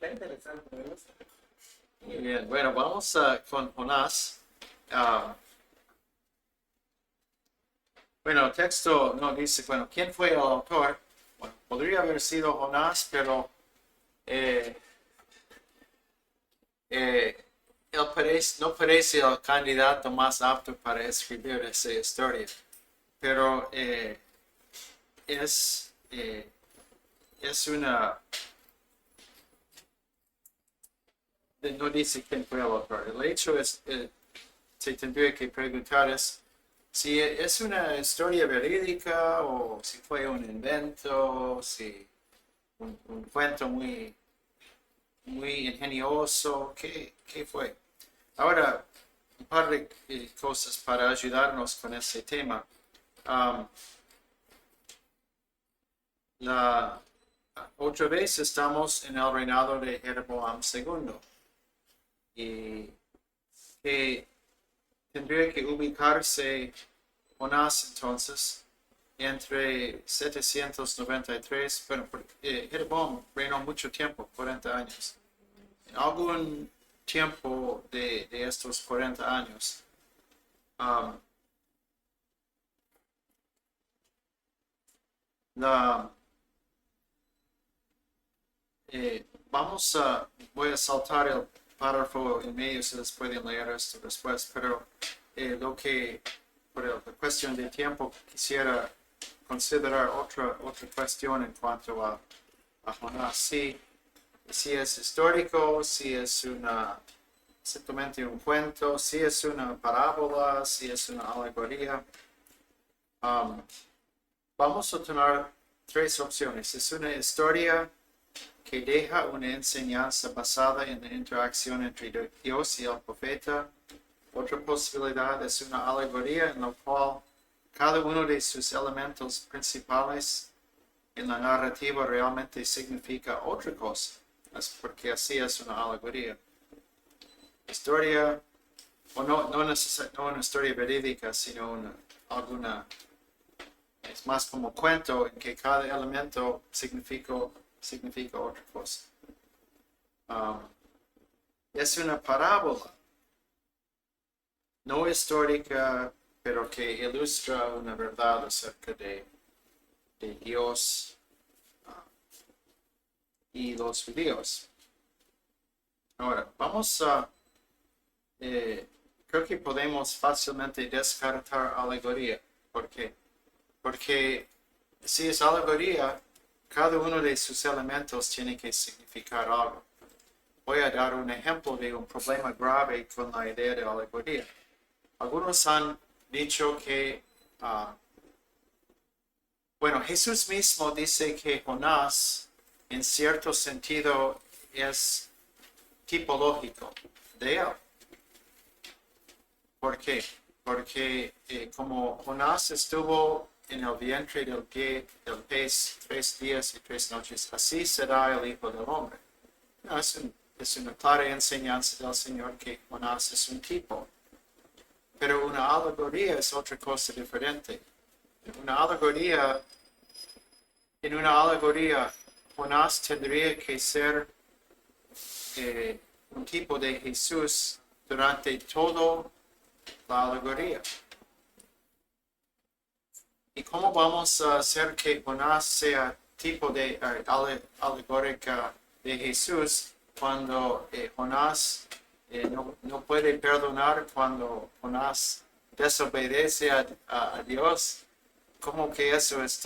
Está interesante, me gusta. Muy bien, bueno, vamos con Jonás. Ah, bueno, el texto no dice, bueno, ¿quién fue el autor? Bueno, podría haber sido Jonás, pero eh, él no parece el candidato más apto para escribir esa historia, pero es, eh, es una... No dice quién fue el autor. El hecho es, se tendría que preguntar es si es una historia verídica o si fue un invento, si un cuento muy ingenioso, ¿qué fue? Ahora, un par de cosas para ayudarnos con ese tema. Um, la, Otra vez estamos en el reinado de Jeroboam II y que tendría que ubicarse Jonás entonces entre 793, bueno, Jeroboam reinó mucho tiempo, 40 años. En algún tiempo de estos 40 años, um, la, voy a saltar el párrafo en medio, si les pueden leer esto después, pero por la cuestión de tiempo quisiera considerar otra cuestión en cuanto a Jonás. Si es histórico, si es simplemente un cuento, si es una parábola, si es una alegoría. Um, Vamos a tener tres opciones. Es una historia que deja una enseñanza basada en la interacción entre Dios y el profeta. Otra posibilidad es una alegoría en la cual cada uno de sus elementos principales en la narrativa realmente significa otra cosa, porque así es una alegoría. Historia, o no una historia verídica, sino es más como cuento en que cada elemento significa otra cosa. Um, es una parábola, no histórica, pero que ilustra una verdad acerca de Dios y los judíos. Ahora, creo que podemos fácilmente descartar alegoría. ¿Por qué? Porque si es alegoría, cada uno de sus elementos tiene que significar algo. Voy a dar un ejemplo de un problema grave con la idea de alegoría. Algunos han dicho que, bueno, Jesús mismo dice que Jonás, en cierto sentido, es tipológico de él. ¿Por qué? Porque como Jonás estuvo en el vientre del pez 3 días y 3 noches, así será el Hijo del Hombre. No, es una clara enseñanza del Señor que Jonás es un tipo. Pero una alegoría es otra cosa diferente. En una alegoría, Jonás tendría que ser un tipo de Jesús durante toda la alegoría. ¿Y cómo vamos a hacer que Jonás sea tipo de alegórica de Jesús cuando Jonás no puede perdonar cuando Jonás desobedece a Dios? ¿Cómo que eso es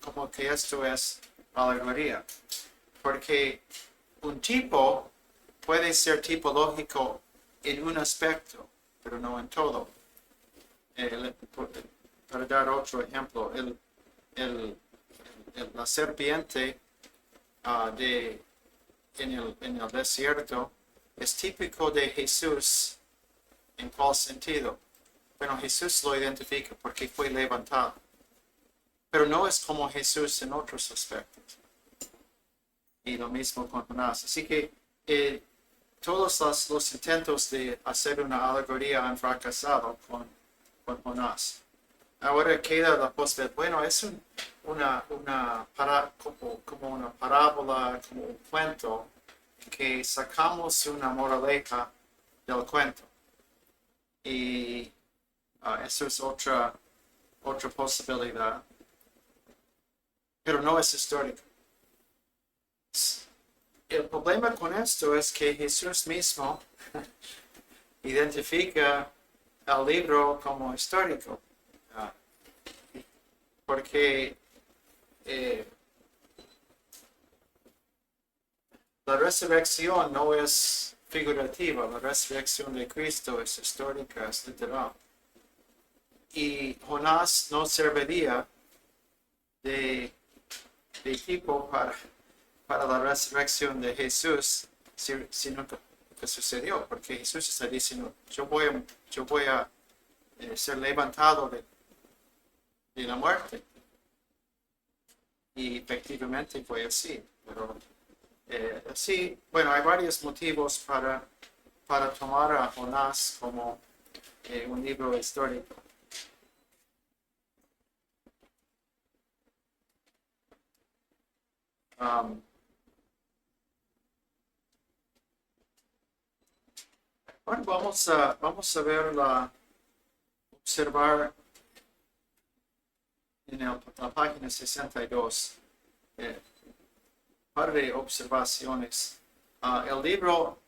cómo que esto es alegoría? Porque un tipo puede ser tipológico en un aspecto, pero no en todo. Para dar otro ejemplo, la serpiente en el desierto es típico de Jesús. ¿En cuál sentido? Bueno, Jesús lo identifica porque fue levantado. Pero no es como Jesús en otros aspectos. Y lo mismo con Jonás. Así que todos los intentos de hacer una alegoría han fracasado con Jonás. ahora queda la posibilidad, bueno, es como una parábola, como un cuento, que sacamos una moraleja del cuento. Y eso es otra posibilidad, pero no es histórico. El problema con esto es que Jesús mismo identifica al libro como histórico, porque la resurrección no es figurativa, la resurrección de Cristo es histórica, es literal. Y Jonás no serviría de tipo para la resurrección de Jesús, sino que sucedió, porque Jesús está diciendo, yo voy a ser levantado de la muerte. Y efectivamente fue así, pero sí, bueno, hay varios motivos para tomar a Jonás como un libro histórico. Bueno, vamos a observar en la página 62 un par de observaciones. El libro,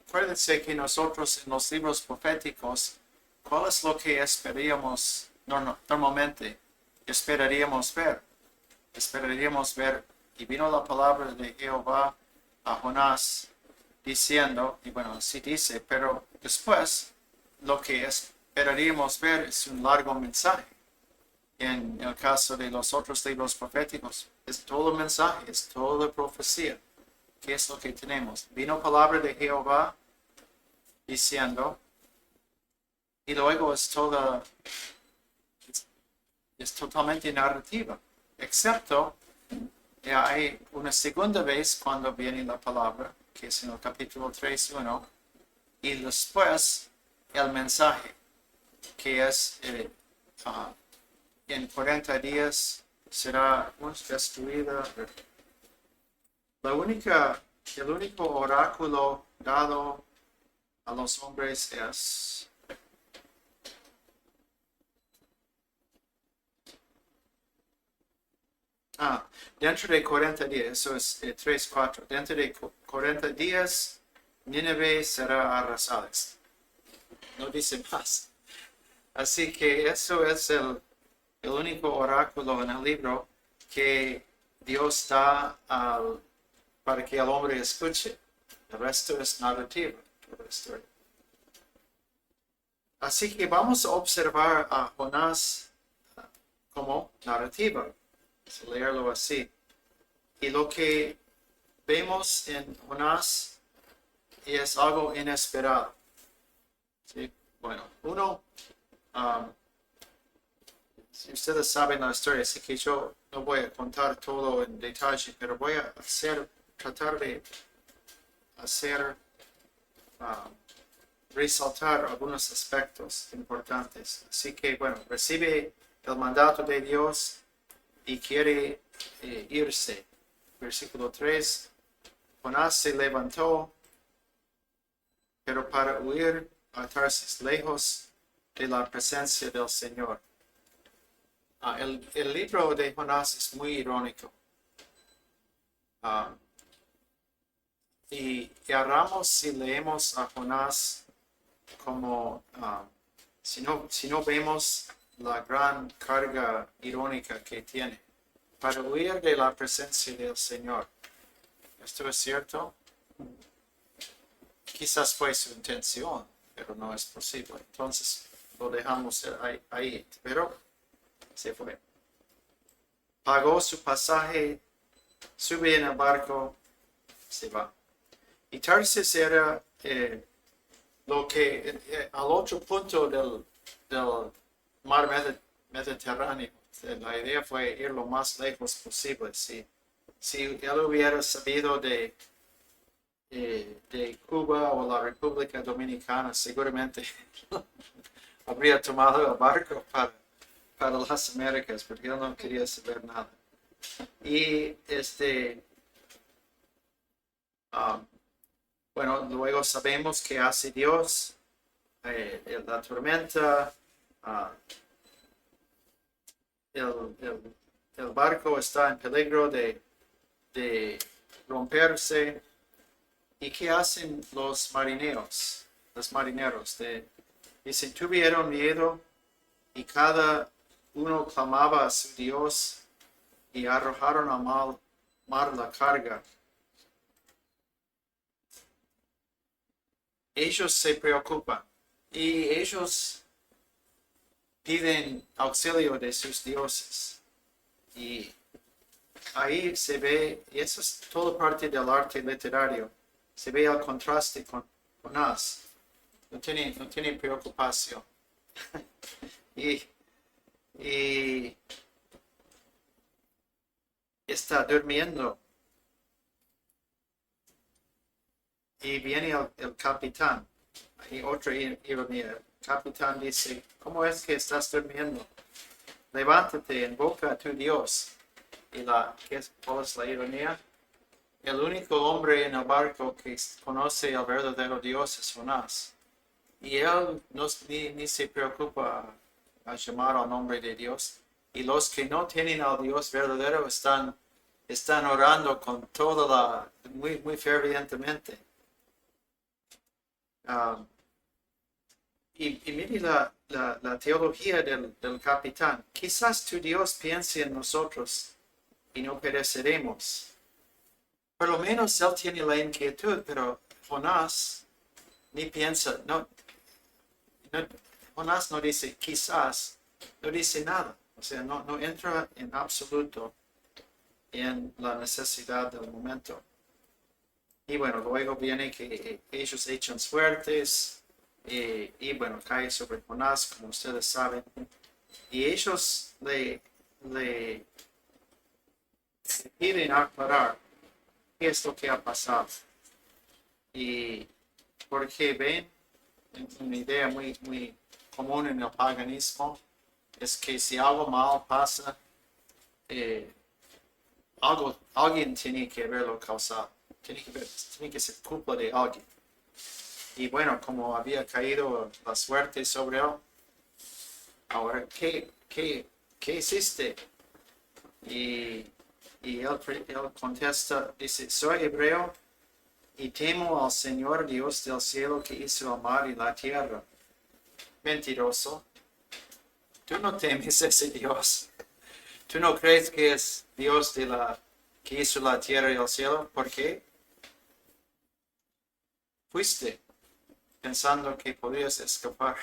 acuérdense que nosotros en los libros proféticos, ¿cuál es lo que esperaríamos normalmente? Esperaríamos ver. Y vino la palabra de Jehová a Jonás diciendo, y bueno, así dice, pero después lo que esperaríamos ver es un largo mensaje. En el caso de los otros libros proféticos, es todo el mensaje, es toda la profecía. ¿Qué es lo que tenemos? Vino palabra de Jehová diciendo, y luego es totalmente narrativa, excepto hay una segunda vez cuando viene la palabra, que es en el capítulo 3:1, y después el mensaje, que es en 40 días será destruida. El único oráculo dado a los hombres es dentro de 40 días, eso es 3:4. Dentro de 40 días, Nínive será arrasada. No dice más. Así que eso es el único oráculo en el libro que Dios da para que el hombre escuche. El resto es narrativa. Así que vamos a observar a Jonás como narrativa. Vamos a leerlo así. Y lo que vemos en Jonás es algo inesperado. ¿Sí? Bueno, si ustedes saben la historia, así que yo no voy a contar todo en detalle, pero voy a tratar de resaltar algunos aspectos importantes. Así que, bueno, recibe el mandato de Dios y quiere irse. Versículo 3, Jonás se levantó, pero para huir a Tarsis lejos de la presencia del Señor. El libro de Jonás es muy irónico. Y erramos si leemos a Jonás como, si no vemos la gran carga irónica que tiene, para huir de la presencia del Señor. ¿Esto es cierto? Quizás fue su intención, pero no es posible. Entonces lo dejamos ahí, pero se fue. Pagó su pasaje, sube en el barco, se va. Y Tarsis era lo que al otro punto del mar Mediterráneo. La idea fue ir lo más lejos posible. Si él hubiera sabido de Cuba o la República Dominicana, seguramente habría tomado el barco para las Américas, porque él no quería saber nada. Y bueno, luego sabemos que hace Dios, la tormenta, ah, el barco está en peligro de romperse. ¿Y qué hacen los marineros? Los marineros dicen, tuvieron miedo y cada uno clamaba a su Dios y arrojaron al mar la carga. Ellos se preocupan y ellos piden auxilio de sus dioses. Y ahí se ve, y eso es todo parte del arte literario, se ve el contraste con Jonás. No tiene preocupación. y está durmiendo. Y viene el capitán. Hay otra ironía. El capitán dice, ¿cómo es que estás durmiendo? Levántate, invoca a tu Dios. Y ¿cuál es la ironía? El único hombre en el barco que conoce al verdadero Dios es Jonás. Y él ni se preocupa a llamar al nombre de Dios. Y los que no tienen al Dios verdadero están orando con toda muy fervientemente. Y mire la teología del capitán. Quizás tu Dios piense en nosotros y no pereceremos. Por lo menos él tiene la inquietud, pero Jonás ni piensa, Jonás no dice quizás, no dice nada. O sea, no entra en absoluto en la necesidad del momento. Y bueno, luego viene que ellos echan suertes y bueno, cae sobre Jonás, como ustedes saben. Y ellos le piden aclarar qué es lo que ha pasado. Y porque ven, una idea muy común en el paganismo, es que si algo mal pasa, alguien tiene que haberlo causado. Tiene que ser culpa de alguien. Y bueno, como había caído la suerte sobre él, ahora, ¿qué hiciste? Y él contesta, dice, soy hebreo y temo al Señor Dios del cielo que hizo el mar y la tierra. Mentiroso. Tú no temes a ese Dios. ¿Tú no crees que es Dios que hizo la tierra y el cielo? ¿Por qué? Fuiste pensando que podías escapar.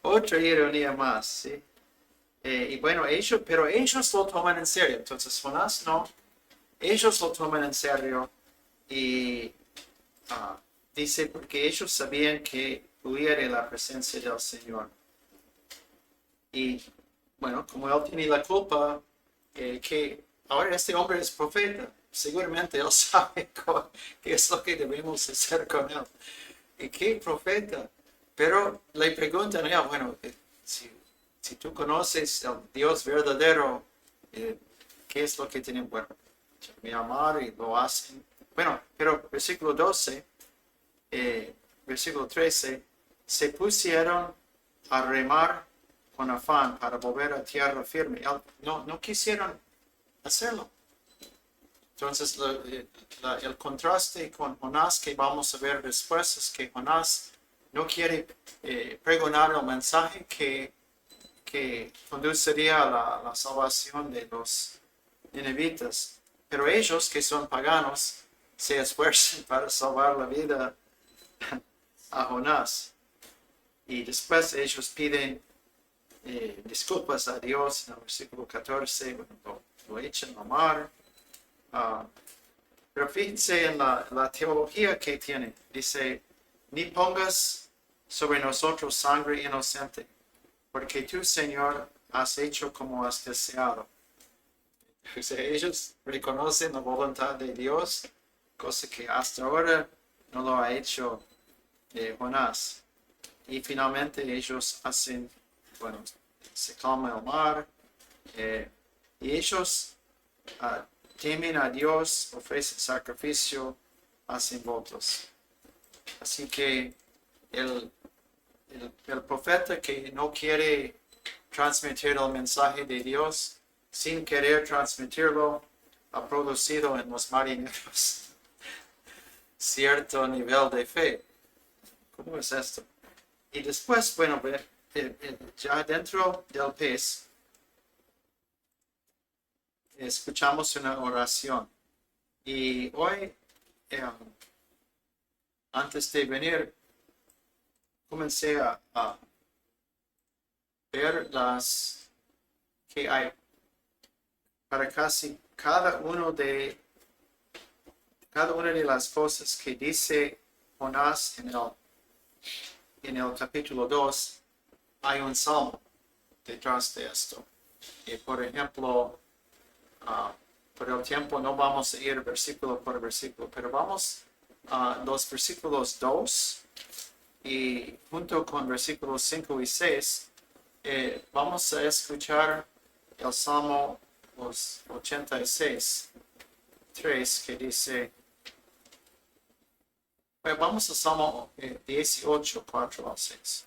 Otra ironía más, ¿sí? Y bueno, pero ellos lo toman en serio. Entonces, Jonás no. Ellos lo toman en serio y dice porque ellos sabían que huía de la presencia del Señor. Y bueno, como él tiene la culpa, que ahora este hombre es profeta, seguramente él sabe qué es lo que debemos hacer con él. ¿Y qué profeta? Pero le preguntan a él, bueno, si tú conoces al Dios verdadero, ¿qué es lo que tienen? Bueno, me amar y lo hacen. Bueno, pero versículo 12, versículo 13, se pusieron a remar con afán para volver a tierra firme. No quisieron hacerlo. Entonces, el contraste con Jonás que vamos a ver después es que Jonás no quiere pregonar el mensaje que conduciría a la salvación de los ninivitas. Pero ellos, que son paganos, se esfuerzan para salvar la vida a Jonás. Y después ellos piden disculpas a Dios en el versículo 14, bueno, lo echan al mar. Pero fíjense en la teología que tiene. Dice, ni pongas sobre nosotros sangre inocente, porque tú, Señor, has hecho como has deseado. O sea, ellos reconocen la voluntad de Dios, cosa que hasta ahora no lo ha hecho Jonás. Y finalmente ellos hacen, bueno, se calma el mar, y ellos temen a Dios, ofrecen sacrificio, hacen votos. Así que el profeta que no quiere transmitir el mensaje de Dios sin querer transmitirlo ha producido en los marineros cierto nivel de fe. ¿Cómo es esto? Y después, bueno, ya dentro del pez escuchamos una oración. Y hoy, antes de venir, comencé a ver las que hay para casi cada una de las cosas que dice Jonás en el capítulo 2, hay un salmo detrás de esto. Y por ejemplo, por el tiempo no vamos a ir versículo por versículo, pero vamos a los versículos 2 y junto con versículos 5 y 6 vamos a escuchar el Salmo 86, 3, que dice, vamos al Salmo 18, 4 al 6.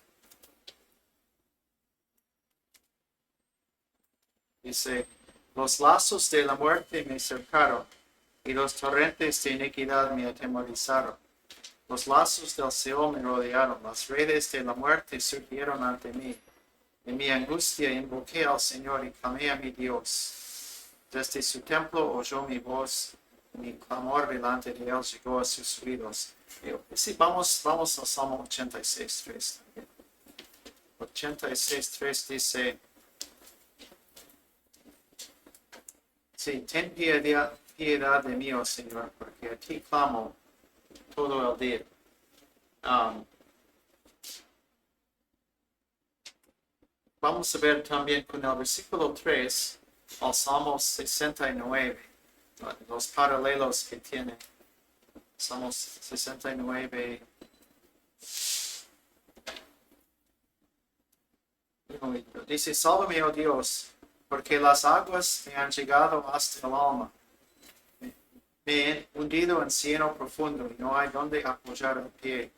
Dice, los lazos de la muerte me cercaron y los torrentes de iniquidad me atemorizaron. Los lazos del Seol me rodearon, las redes de la muerte surgieron ante mí. En mi angustia invoqué al Señor y clamé a mi Dios. Desde su templo oyó mi voz, mi clamor delante de él llegó a sus oídos. Sí, vamos al Salmo 86.3 también. 86.3 dice, sí, ten piedad de mí, oh Señor, porque a ti clamo todo el día. Vamos a ver también con el versículo 3 al Salmo 69, los paralelos que tiene. Salmo 69. Dice, sálvame, oh Dios, porque las aguas me han llegado hasta el alma. Me he hundido en cieno profundo y no hay donde apoyar el pie.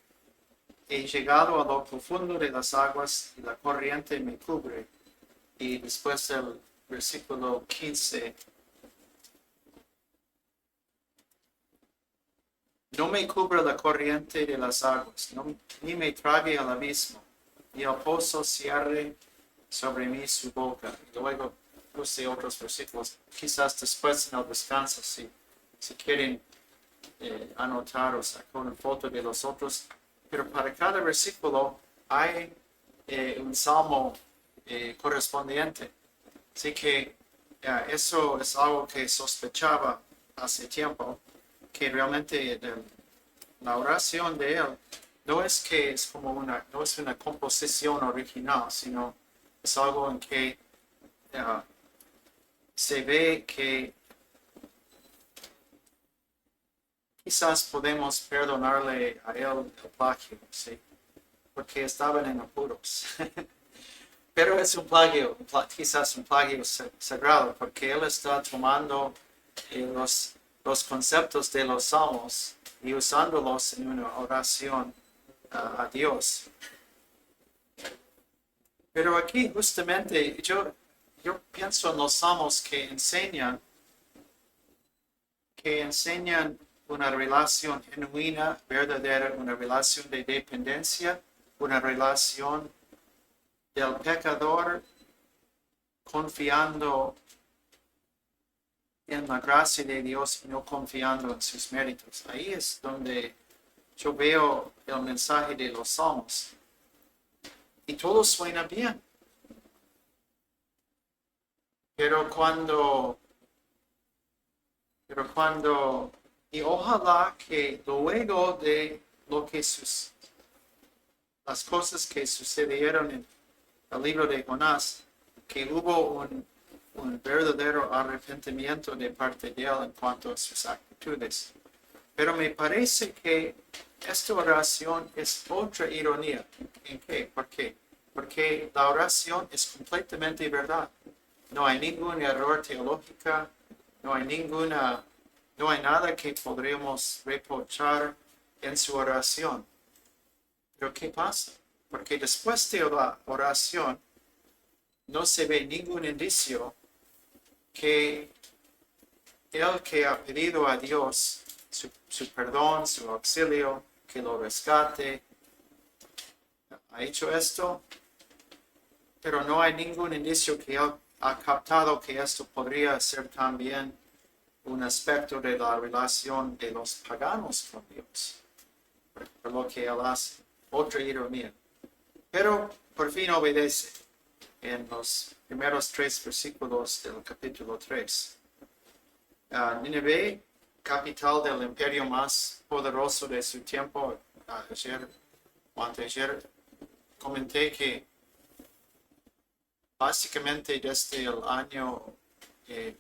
He llegado a lo profundo de las aguas y la corriente me cubre. Y después el versículo 15. No me cubra la corriente de las aguas, ni me trague al abismo, ni el pozo cierre sobre mí su boca. Y luego puse otros versículos, quizás después en el descanso, si quieren anotar o sacar una foto de los otros. Pero para cada versículo hay un salmo correspondiente. Así que eso es algo que sospechaba hace tiempo, que realmente la oración de él no es que es como no es una composición original, sino es algo en que se ve que quizás podemos perdonarle a él el plagio, ¿sí? Porque estaban en apuros. Pero es un plagio, quizás un plagio sagrado, porque él está tomando los conceptos de los salmos y usándolos en una oración a Dios. Pero aquí justamente yo pienso en los salmos que enseñan una relación genuina, verdadera, una relación de dependencia, una relación del pecador confiando en la gracia de Dios y no confiando en sus méritos. Ahí es donde yo veo el mensaje de los salmos. Y todo suena bien. Pero cuando y ojalá que luego de las cosas que sucedieron en el libro de Jonás, que hubo un verdadero arrepentimiento de parte de él en cuanto a sus actitudes. Pero me parece que esta oración es otra ironía. ¿En qué? ¿Por qué? porque la oración es completamente verdad. No hay ningún error teológico, no hay nada que podríamos reprochar en su oración. Pero ¿qué pasa? Porque después de la oración no se ve ningún indicio que el que ha pedido a Dios su perdón, su auxilio, que lo rescate, ha hecho esto, pero no hay ningún indicio que él ha captado que esto podría ser también un aspecto de la relación de los paganos con Dios, por lo que él hace. Otra ironía. Pero por fin obedece en los primeros 3 versículos del capítulo 3. Nínive, capital del imperio más poderoso de su tiempo. Ayer comenté que básicamente desde el año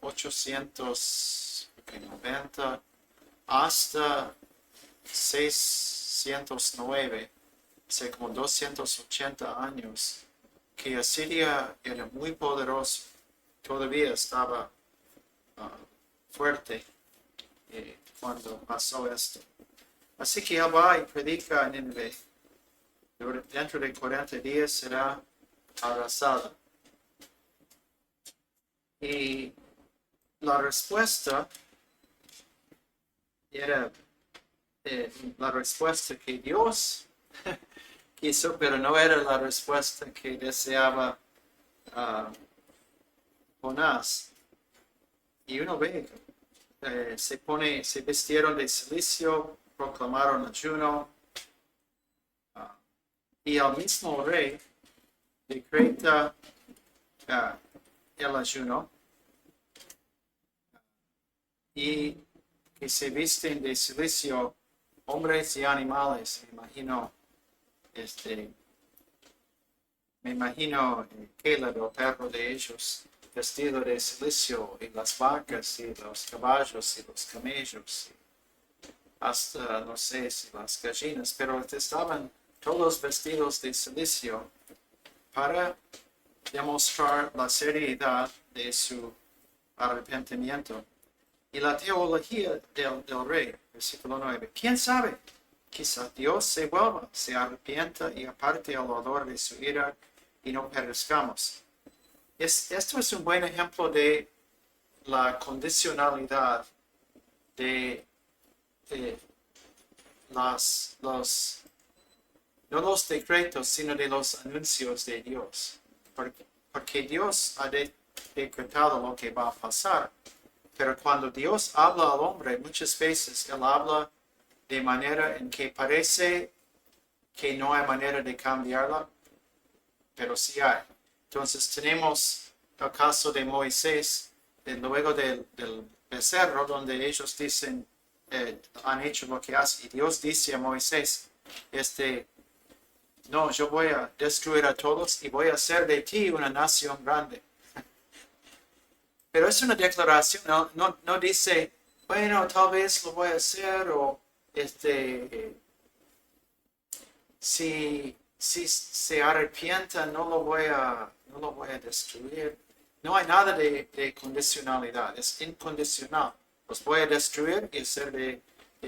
890 hasta 609, hace como 280 años, que Asiria era muy poderoso, todavía estaba fuerte cuando pasó esto. Así que él va y predica en Nínive. Dentro de 40 días será arrasada. Y la respuesta era la respuesta que Dios quiso, pero no era la respuesta que deseaba Jonás. Y uno ve, se vistieron de silicio, proclamaron ayuno, y el mismo rey decreta el ayuno, y que se visten de silicio hombres y animales. Me imagino Caleb, el perro de ellos, vestido de silicio, y las vacas y los caballos y los camellos, hasta no sé si las gallinas, pero estaban todos vestidos de silicio para demostrar la seriedad de su arrepentimiento. Y la teología del rey, versículo 9. ¿Quién sabe? Quizá Dios se vuelva, se arrepienta y aparte el odor de su ira y no perezcamos. Esto es un buen ejemplo de la condicionalidad de no los decretos, sino de los anuncios de Dios. Porque Dios ha decretado lo que va a pasar. Pero cuando Dios habla al hombre, muchas veces Él habla de manera en que parece que no hay manera de cambiarla, pero sí hay. Entonces tenemos el caso de Moisés, luego del becerro, donde ellos dicen, han hecho lo que hacen, y Dios dice a Moisés, no, yo voy a destruir a todos y voy a hacer de ti una nación grande. Pero es una declaración, no dice, bueno, tal vez lo voy a hacer, o si se arrepienta no lo voy a destruir. No hay nada de condicionalidad, es incondicional. Los voy a destruir y hacer de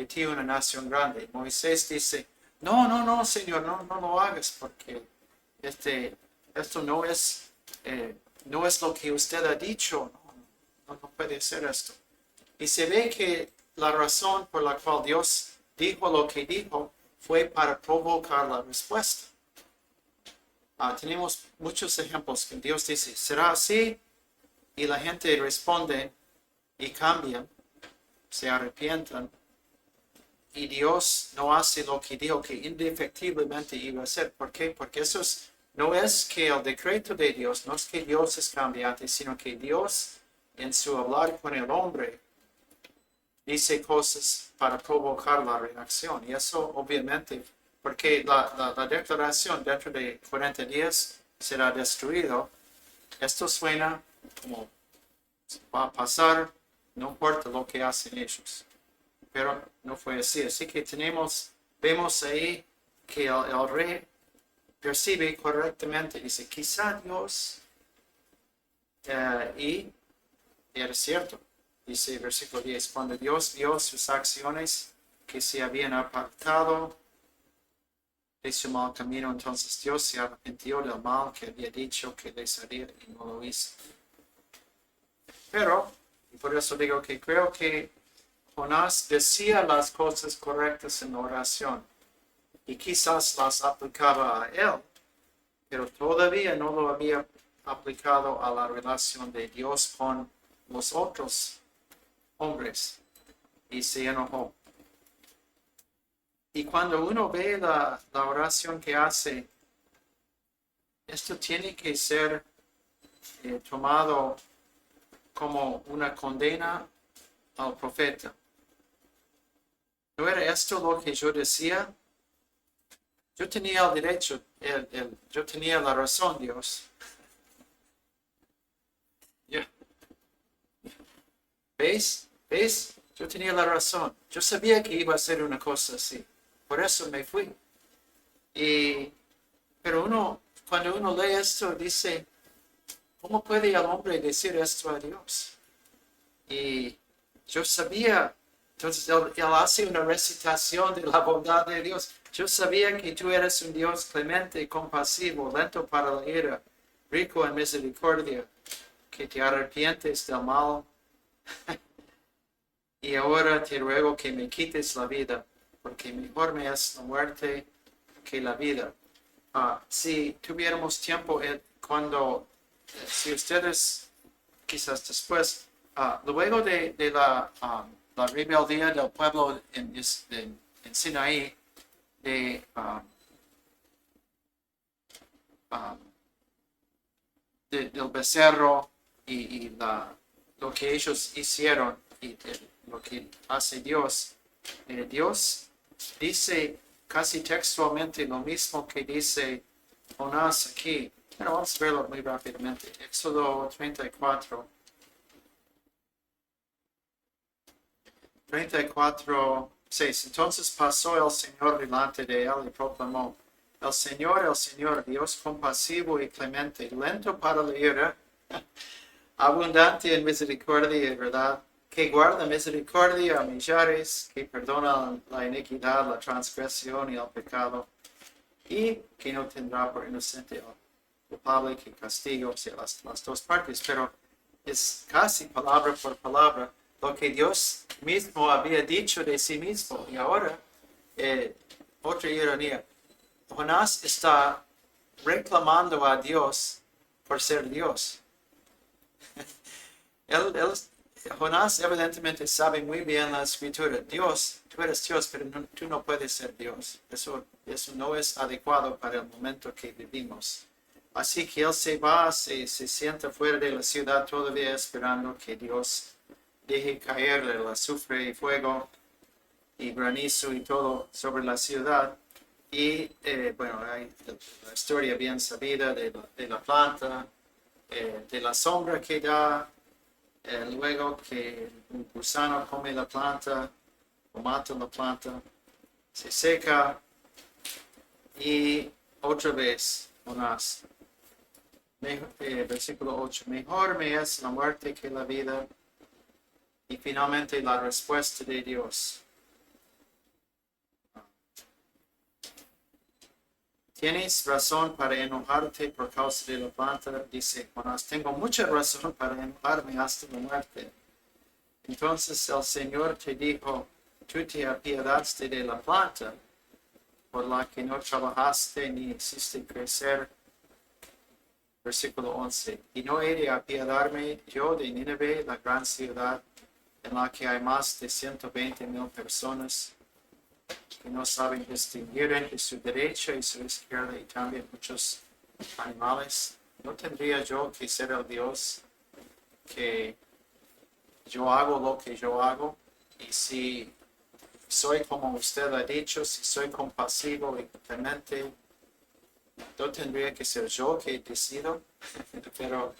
ti una nación grande. Moisés dice, no, Señor, no lo hagas, porque esto no es lo que usted ha dicho. No puede ser esto. Y se ve que la razón por la cual Dios dijo lo que dijo fue para provocar la respuesta. Tenemos muchos ejemplos que Dios dice, ¿será así? Y la gente responde y cambian, se arrepientan. Y Dios no hace lo que dijo que indefectiblemente iba a hacer. ¿Por qué? Porque eso no es que el decreto de Dios, no es que Dios es cambiante, sino que Dios, en su hablar con el hombre, dice cosas para provocar la reacción. Y eso obviamente, porque la declaración dentro de 40 días será destruido, esto suena como va a pasar, no importa lo que hacen ellos. Pero no fue así. Así que vemos ahí que el rey percibe correctamente, dice, quizá Dios, y era cierto, dice versículo 10, cuando Dios vio sus acciones que se habían apartado de su mal camino, entonces Dios se arrepintió del mal que había dicho que les haría y no lo hizo. Pero, y por eso digo que creo que Jonás decía las cosas correctas en la oración y quizás las aplicaba a él, pero todavía no lo había aplicado a la relación de Dios con los otros hombres y se enojó. Y cuando uno ve la oración que hace, esto tiene que ser tomado como una condena al profeta. ¿No era esto lo que yo decía? Yo tenía el derecho, yo tenía la razón, Dios. ¿Ves? ¿Ves? Yo tenía la razón. Yo sabía que iba a ser una cosa así. Por eso me fui. Pero cuando uno lee esto, dice, ¿cómo puede el hombre decir esto a Dios? Y yo sabía, entonces él hace una recitación de la bondad de Dios. Yo sabía que tú eres un Dios clemente, compasivo, lento para la ira, rico en misericordia, que te arrepientes del mal. Y ahora te ruego que me quites la vida, porque mejor me es la muerte que la vida. Si tuviéramos tiempo si ustedes quizás después, luego de la rebeldía del pueblo en Sinaí, del becerro y lo que ellos hicieron y lo que hace Dios, Dios dice casi textualmente lo mismo que dice Jonás aquí. Bueno, vamos a verlo muy rápidamente. Éxodo 34. 34:6. Entonces pasó el Señor delante de él y proclamó: el Señor, Dios compasivo y clemente, lento para la ira, abundante en misericordia y verdad, que guarda misericordia a millares, que perdona la iniquidad, la transgresión y el pecado, y que no tendrá por inocente o culpable que castigo, o sea, las dos partes, pero es casi palabra por palabra lo que Dios mismo había dicho de sí mismo. Y ahora, otra ironía, Jonás está reclamando a Dios por ser Dios. Jonás evidentemente sabe muy bien la escritura. Dios, tú eres Dios, pero tú no puedes ser Dios. Eso no es adecuado para el momento que vivimos. Así que él se va, se sienta fuera de la ciudad todavía esperando que Dios deje caer el azufre y fuego y granizo y todo sobre la ciudad. Y bueno, hay la historia bien sabida de la planta, de la sombra que da, luego que un gusano come la planta, o mata la planta, se seca y otra vez, Jonás. Versículo 8, mejor me es la muerte que la vida. Y finalmente la respuesta de Dios. Tienes razón para enojarte por causa de la planta, dice Jonás. Tengo mucha razón para enojarme hasta la muerte. Entonces el Señor te dijo, tú te apiadaste de la planta, por la que no trabajaste ni hiciste crecer. Versículo 11. Y no he de apiadarme yo de Nínive, la gran ciudad, en la que hay más de 120,000 personas que no saben distinguir entre su derecha y su izquierda, y también muchos animales. ¿No tendría yo que ser el Dios que yo hago lo que yo hago? Y si soy como usted ha dicho, si soy compasivo y clemente, ¿no tendría que ser yo que decido? Pero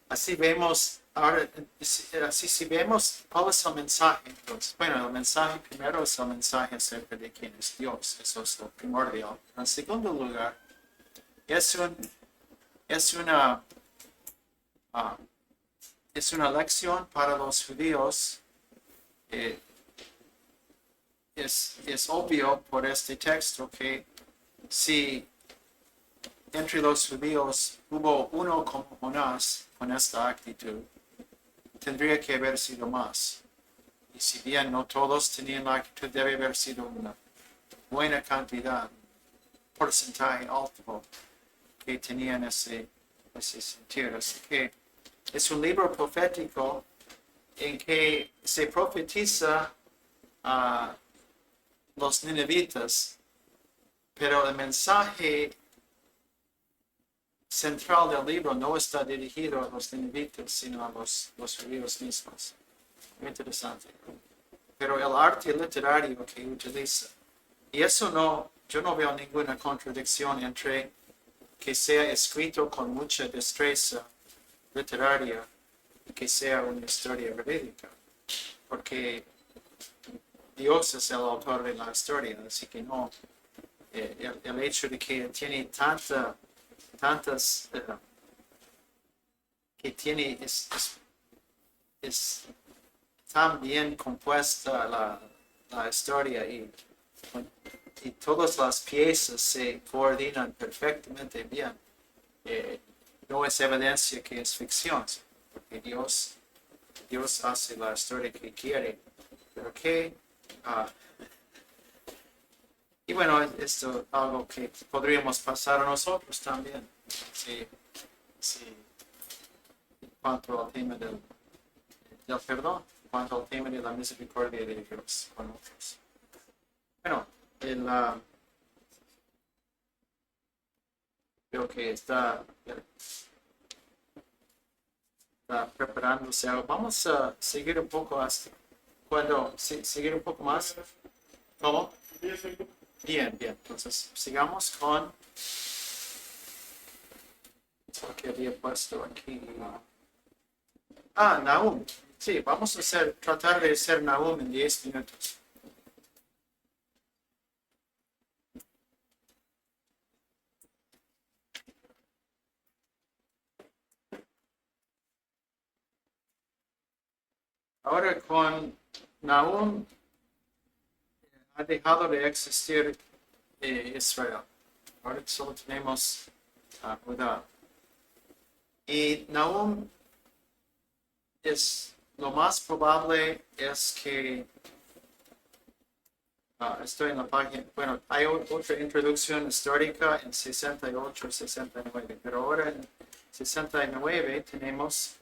así vemos, ahora, si vemos cuál es el mensaje, entonces, bueno, el mensaje primero es el mensaje acerca de quién es Dios, eso es lo primordial. En segundo lugar, Es un, es una, ah, es una lección para los judíos. Es obvio por este texto que si entre los judíos hubo uno como Jonás con esta actitud, tendría que haber sido más. Y si bien no todos tenían la actitud, debe haber sido una buena cantidad, porcentaje alto, que tenían ese sentido. Así que es un libro profético en que se profetiza a los ninevitas, pero el mensaje central del libro no está dirigido a los ninevitas, sino a los judíos mismos. Muy interesante. Pero el arte literario que utiliza, y eso no, yo no veo ninguna contradicción entre que sea escrito con mucha destreza literaria y que sea una historia verídica, porque Dios es el autor de la historia, así que no, el hecho de que tiene tantas, que tiene, es tan bien compuesta la historia y todas las piezas se coordinan perfectamente bien. No es evidencia que es ficción, porque Dios hace la historia que quiere, pero que y bueno, esto es algo que podríamos pasar a nosotros también, en cuanto al tema del perdón, en cuanto al tema de la misericordia de Dios con nosotros. Bueno, creo que está preparándose. Vamos a seguir un poco hasta seguir un poco más. ¿Cómo? Bien. Entonces, sigamos con lo que había puesto aquí. Nahum. Sí, vamos a tratar de hacer Nahum en 10 minutos. Ahora con Nahum ha dejado de existir Israel. Ahora solo tenemos Judá. Y Nahum lo más probable es que estoy en la página, bueno, hay otra introducción histórica en 68, 69, pero ahora en 69 tenemos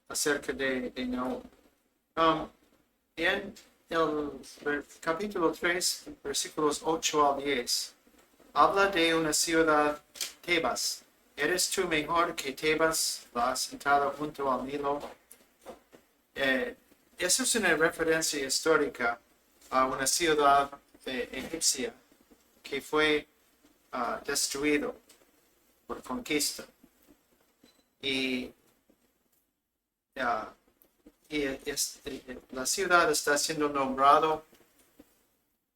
acerca de Nahum. En el capítulo 3, versículos 8 al 10, habla de una ciudad, Tebas. ¿Eres tú mejor que Tebas, la asentada junto al Nilo? Eso es una referencia histórica a una ciudad egipcia que fue destruido por conquista. Y la ciudad está siendo nombrado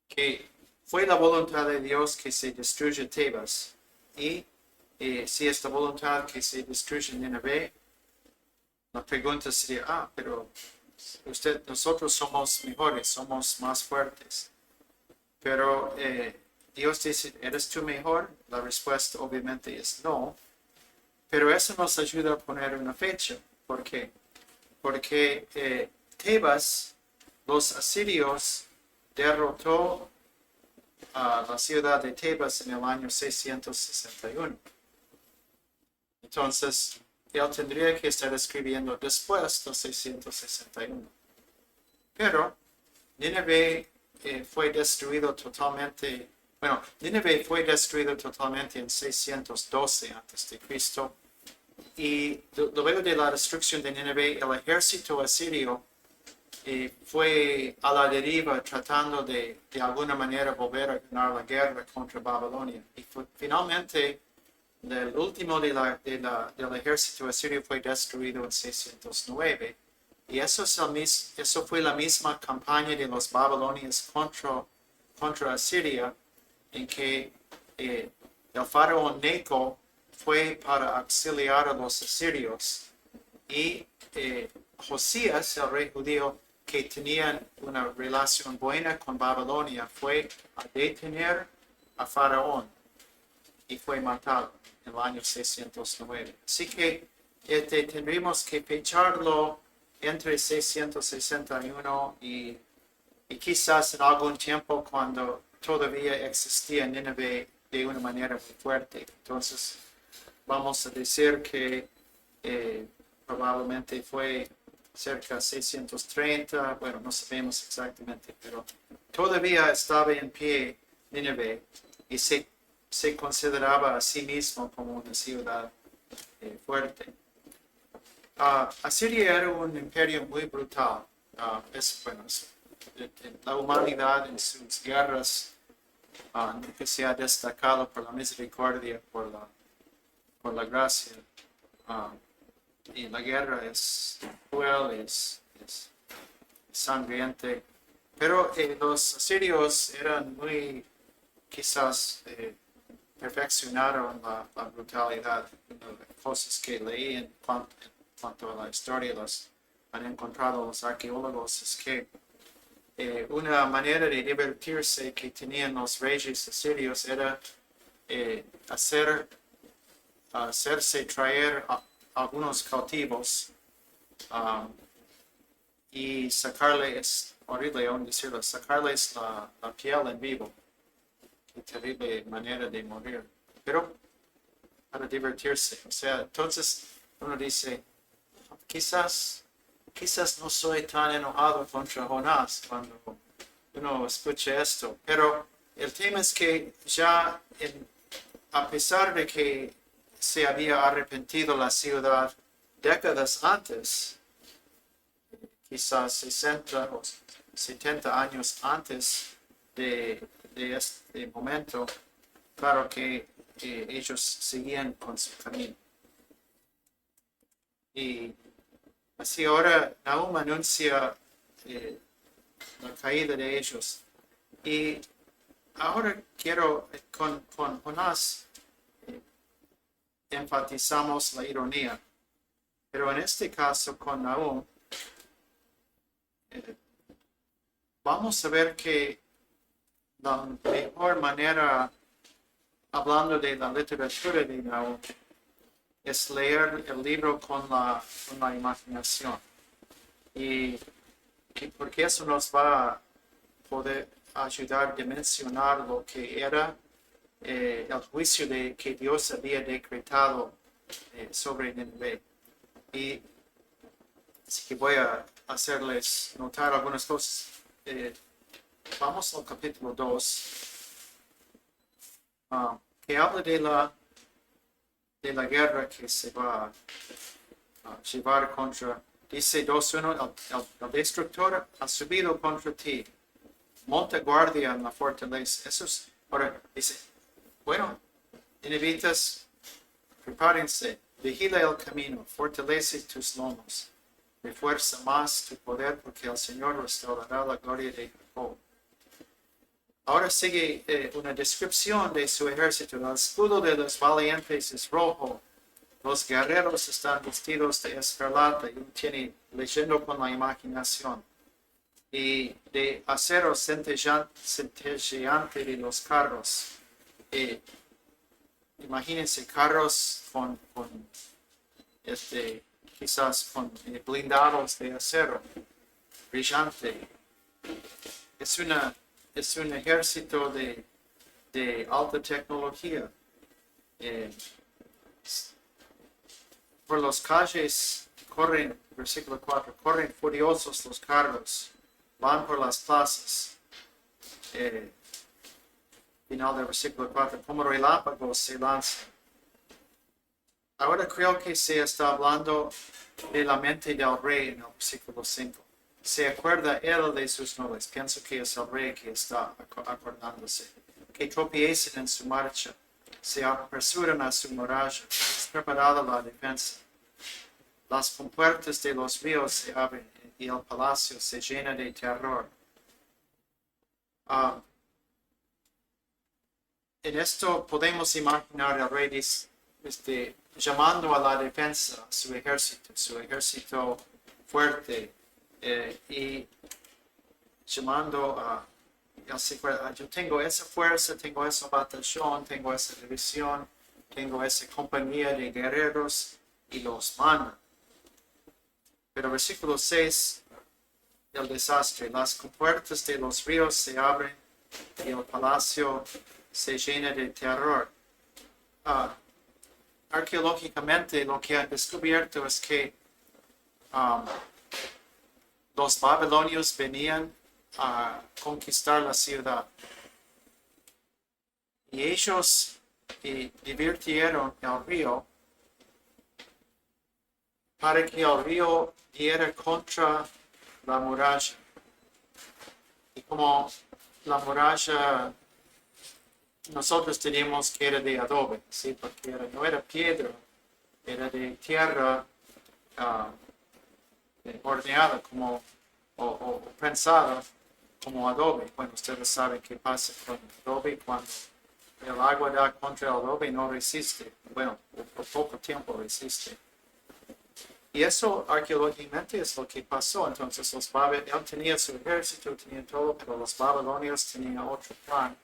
que fue la voluntad de Dios que se destruya Tebas. Y si es la voluntad que se destruya Nínive, la pregunta sería, pero nosotros somos mejores, somos más fuertes. Pero Dios dice, ¿eres tú mejor? La respuesta obviamente es no. Pero eso nos ayuda a poner una fecha. ¿Por qué? Porque Tebas, los asirios, derrotó a la ciudad de Tebas en el año 661. Entonces, él tendría que estar escribiendo después de 661. Pero Nínive fue destruido totalmente. Bueno, Nínive fue destruido totalmente en 612 a.C. Y luego de la destrucción de Nínive, el ejército asirio fue a la deriva tratando de alguna manera volver a ganar la guerra contra Babilonia. Y finalmente, el último del ejército asirio fue destruido en 609 Y eso fue la misma campaña de los babilonios contra Asiria, en que el faraón Neco fue para auxiliar a los asirios. Y Josías, el rey judío, que tenía una relación buena con Babilonia, fue a detener a Faraón y fue matado en el año 609. Así que tendríamos que fecharlo entre 661 y quizás en algún tiempo cuando todavía existía Nínive de una manera muy fuerte. Entonces, vamos a decir que probablemente fue cerca de 630, bueno, no sabemos exactamente, pero todavía estaba en pie Nínive y se consideraba a sí mismo como una ciudad fuerte. Asiria era un imperio muy brutal. La humanidad en sus guerras nunca se ha destacado por la misericordia, por la gracia. Y la guerra es cruel, es sangriente. Pero los asirios eran muy, quizás, perfeccionaron la brutalidad. Cosas que leí en cuanto a la historia las han encontrado los arqueólogos es que una manera de divertirse que tenían los reyes asirios era hacerse traer algunos cautivos y sacarles, horrible aún decirlo, sacarles la piel en vivo. Qué terrible manera de morir. Pero para divertirse. O sea, entonces uno dice, quizás no soy tan enojado contra Jonás cuando uno escucha esto. Pero el tema es que ya a pesar de que se había arrepentido la ciudad décadas antes, quizás 60 o 70 años antes de este momento, claro que ellos seguían con su camino. Y así ahora Nahum anuncia la caída de ellos. Y ahora quiero, con Jonás, enfatizamos la ironía. Pero en este caso, con Nahum, vamos a ver que la mejor manera, hablando de la literatura de Nahum, es leer el libro con la imaginación. Y porque eso nos va a poder ayudar a dimensionar lo que era el juicio que Dios había decretado sobre Nínive. Y así que voy a hacerles notar algunas cosas. Vamos al capítulo 2, que habla de la guerra que se va a llevar contra, dice 2:1, el destructor ha subido contra ti, monta guardia en la fortaleza. Ahora dice, bueno, ninivitas, prepárense, vigila el camino, fortalece tus lomos, refuerza más tu poder porque el Señor restaurará la gloria de Jacob. Ahora sigue una descripción de su ejército. El escudo de los valientes es rojo. Los guerreros están vestidos de escarlata y tiene leyendo con la imaginación. Y de acero centelleante de los carros. Imagínense carros quizás con blindados de acero brillante. Es un ejército de alta tecnología. Por las calles corren, versículo 4, corren furiosos los carros, van por las plazas. Final del versículo 4, como relámpagos se lanzan. Ahora creo que se está hablando de la mente del rey en el versículo 5. Se acuerda él de sus nubes. Pienso que es el rey que está acordándose. Que tropiecen en su marcha. Se apresuran a su muralla. Es preparada la defensa. las compuertas de los ríos se abren y el palacio se llena de terror. En esto podemos imaginar al rey llamando a la defensa su ejército fuerte, y llamando a yo tengo esa fuerza, tengo ese batallón, tengo esa división, tengo esa compañía de guerreros y los manda. Pero versículo 6, el desastre. Las compuertas de los ríos se abren y el palacio se llena de terror. Arqueológicamente lo que han descubierto es que los babilonios venían a conquistar la ciudad. Y ellos divirtieron el río para que el río diera contra la muralla. Y como la muralla, nosotros teníamos que era de adobe, ¿sí? Porque no era piedra, era de tierra horneada o prensada como adobe. Bueno, ustedes saben qué pasa con adobe cuando el agua da contra el adobe, no resiste. Bueno, por poco tiempo resiste. Y eso arqueológicamente es lo que pasó. Entonces él tenía su ejército, tenía todo, pero los babilonios tenían otro plan.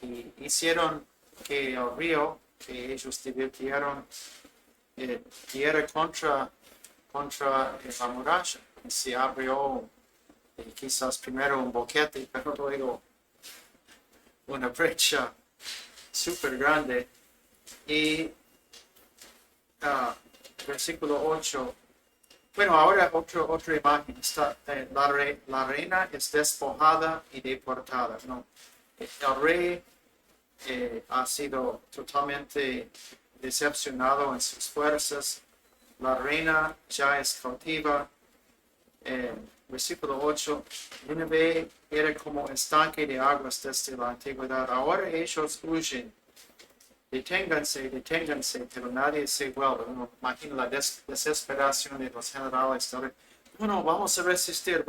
Y hicieron que el río que ellos divirtieron diera contra la muralla. Y se abrió quizás primero un boquete, pero luego una brecha súper grande. Y versículo 8. Bueno, ahora otra imagen. La reina es despojada y deportada. ¿No? El rey ha sido totalmente decepcionado en sus fuerzas. La reina ya es cautiva. Versículo 8. Nínive era como estanque de aguas desde la antigüedad. Ahora ellos huyen. Deténganse, pero nadie se vuelve. Uno imagina la desesperación de los generales. No, vamos a resistir,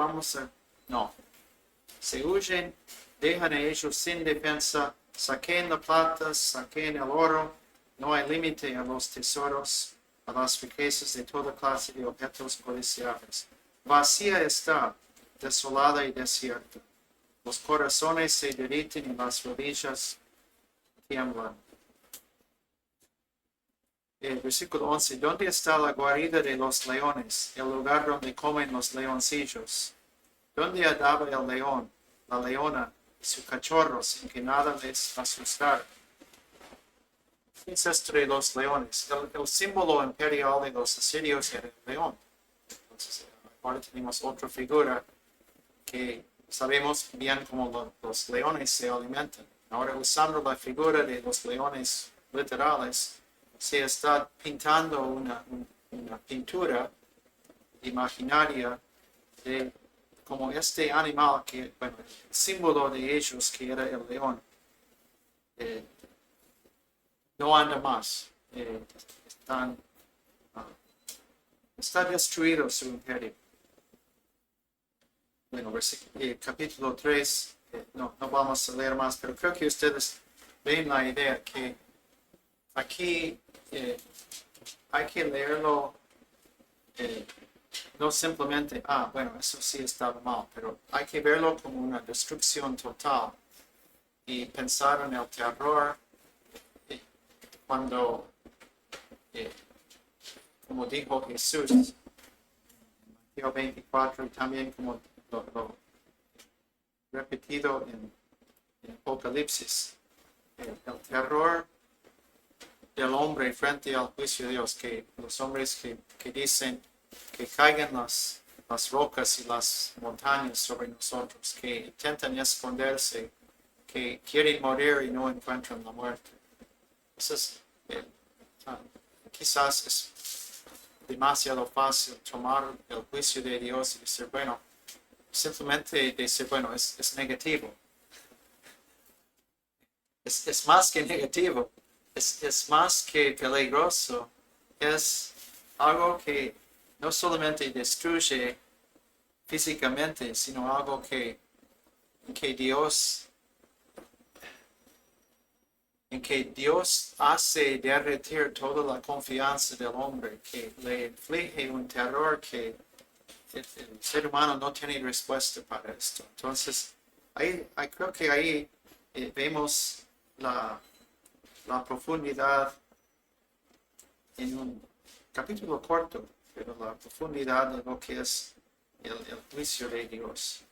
No. Se huyen, dejan a ellos sin defensa, saquen la plata, saquen el oro. No hay límite a los tesoros, a las riquezas de toda clase de objetos codiciables. Vacía está, desolada y desierta. Los corazones se derriten y las rodillas tiemblan. Versículo 11. ¿Dónde está la guarida de los leones, el lugar donde comen los leoncillos? ¿Dónde andaba el león, la leona, su cachorro, sin que nada les asustara? ¿Qué es esto de los leones? El símbolo imperial de los asirios era el león. Entonces, ahora tenemos otra figura que sabemos bien cómo los leones se alimentan. Ahora, usando la figura de los leones literales, se está pintando una pintura imaginaria de como este animal que, bueno, el símbolo de ellos que era el león, no anda más. Está destruido su imperio. Bueno, capítulo 3, no vamos a leer más, pero creo que ustedes ven la idea que aquí hay que leerlo no simplemente, bueno, eso sí estaba mal, pero hay que verlo como una destrucción total y pensar en el terror cuando, como dijo Jesús en Mateo 24 y también como lo repetido en Apocalipsis, el terror del hombre frente al juicio de Dios, que los hombres que dicen que caigan las rocas y las montañas sobre nosotros, que intentan esconderse, que quieren morir y no encuentran la muerte. Entonces, quizás es demasiado fácil tomar el juicio de Dios y decir, bueno, simplemente decir, bueno, es negativo. Es más que negativo. Es más que peligroso, es algo que no solamente destruye físicamente, sino algo que Dios hace derretir toda la confianza del hombre, que le inflige un terror que el ser humano no tiene respuesta para esto. Entonces, creo que ahí vemos la profundidad en un capítulo corto, pero la profundidad de lo que es el juicio de Dios.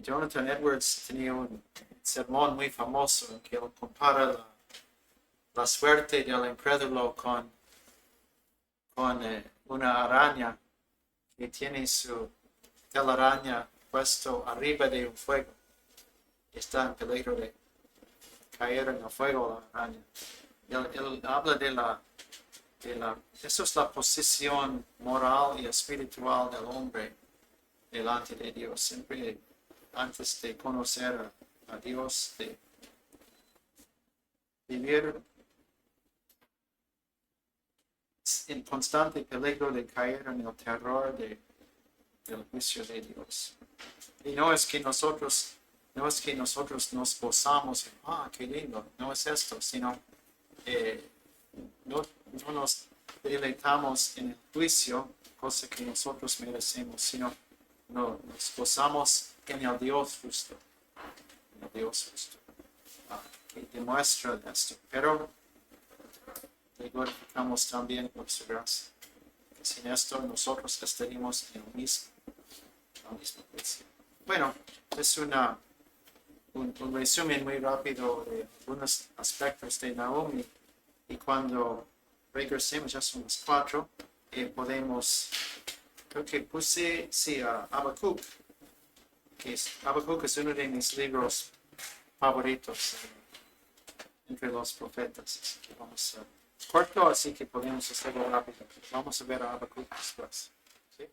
Jonathan Edwards tenía un sermón muy famoso en que él compara la suerte del incrédulo con una araña que tiene su telaraña puesto arriba de un fuego. Está en peligro de caer en el fuego la araña. Él habla eso es la posición moral y espiritual del hombre delante de Dios. Siempre antes de conocer a Dios, de vivir en constante peligro de caer en el terror del juicio de Dios. Y no es que nosotros nos gozamos, qué lindo, no es esto, sino no nos deleitamos en el juicio, cosa que nosotros merecemos, sino nos gozamos en el Dios justo, que demuestra esto. Pero le glorificamos también por su gracia, que sin esto nosotros estaríamos en el mismo juicio. Bueno, es un resumen muy rápido de algunos aspectos de Naomi, y cuando regresemos, ya son las 4, podemos, creo que puse, Habacuc, Habacuc es uno de mis libros favoritos entre los profetas, así que vamos a corto, así que podemos hacerlo rápido. Vamos a ver a Habacuc después. ¿Sí?